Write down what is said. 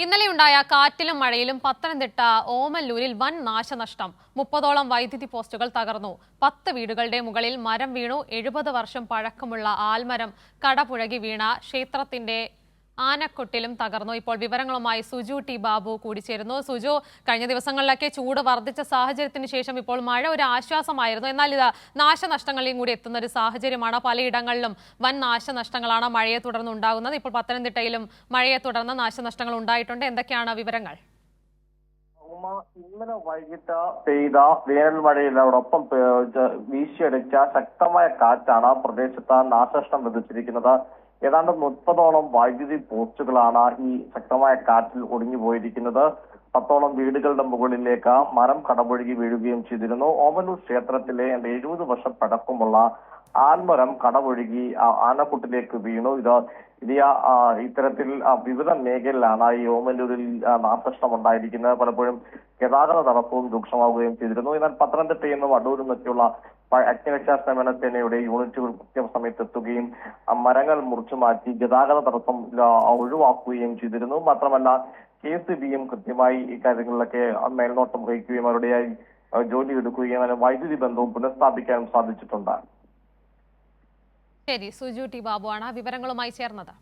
ഇന്നലെയുണ്ടായ കാറ്റിലും മഴയിലും പത്തനംതിട്ട ഓമല്ലൂരിൽ വൻ നാശനഷ്ടം. 30ഓളം വൈദ്യുതി പോസ്റ്റുകൾ തകർന്നു. 10 വീടുകളുടെ മുകളിൽ മരം വീണു. 70 വർഷം പഴക്കമുള്ള ആൽമരം കടപുഴകി വീണ ക്ഷേത്രത്തിന്റെ ആനക്കൊട്ടിലും തകർന്നു. ഇപ്പോൾ വിവരങ്ങളുമായി സുജു ടി ബാബു കൂടിച്ചേരുന്നു. സുജു, കഴിഞ്ഞ ദിവസങ്ങളിലൊക്കെ ചൂട് വർദ്ധിച്ച സാഹചര്യത്തിന് ശേഷം ഇപ്പോൾ മഴ ഒരു ആശ്വാസമായിരുന്നു. എന്നാൽ ഇത് നാശനഷ്ടങ്ങളെയും കൂടി എത്തുന്ന ഒരു സാഹചര്യമാണ്. പലയിടങ്ങളിലും വൻ നാശനഷ്ടങ്ങളാണ് മഴയെ തുടർന്ന് ഉണ്ടാകുന്നത്. ഇപ്പോൾ പത്തനംതിട്ടയിലും മഴയെ തുടർന്ന് നാശനഷ്ടങ്ങൾ ഉണ്ടായിട്ടുണ്ട്. എന്തൊക്കെയാണ് വിവരങ്ങൾ? ഇന്നലെ വൈകിട്ട് പെയ്ത വേനൽ മഴയിലോടൊപ്പം വീശിയടിച്ച ശക്തമായ കാറ്റാണ് പ്രദേശത്ത് നാശനഷ്ടം വിതച്ചിരിക്കുന്നത്. ഏതാണ്ട് 30ഓളം വൈദ്യുതി പോസ്റ്റുകളാണ് ഈ ശക്തമായ കാറ്റിൽ ഒടിഞ്ഞു പോയിരിക്കുന്നത്. 10ഓളം വീടുകളുടെ മുകളിലേക്ക് മരം കടപുഴകി വീഴുകയും ചെയ്തിരുന്നു. ഓമല്ലൂർ ക്ഷേത്രത്തിലെ 70 വർഷം പഴക്കമുള്ള ആൽമരം കടപുഴകി ആനക്കുട്ടിലേക്ക് വീണു. ഇത്തരത്തിൽ വിവിധ മേഖലയിലാണ് ഈ ഓമല്ലൂരിൽ നാശനഷ്ടം ഉണ്ടായിരിക്കുന്നത്. പലപ്പോഴും ഗതാഗത തടസ്സവും രൂക്ഷമാവുകയും ചെയ്തിരുന്നു. എന്നാൽ പത്തനംതിട്ടയിൽ നിന്നും അടൂരിൽ നിന്നൊക്കെയുള്ള അഗ്നിരക്ഷാസേന സേനയുടെ യൂണിറ്റുകൾ കൃത്യസമയത്ത് എത്തുകയും മരങ്ങൾ മുറിച്ചു മാറ്റി ഗതാഗത തടസ്സം ഒഴിവാക്കുകയും ചെയ്തിരുന്നു. മാത്രമല്ല KCBയും കൃത്യമായി ഇക്കാര്യങ്ങളിലൊക്കെ മേൽനോട്ടം വഹിക്കുകയും അവരുടെയായി ജോലി എടുക്കുകയും വൈദ്യുതി ബന്ധവും പുനഃസ്ഥാപിക്കാനും സാധിച്ചിട്ടുണ്ട്. ശരി, സുജു ടി ബാബു ആണ് വിവരങ്ങളുമായി ചേർന്നത്.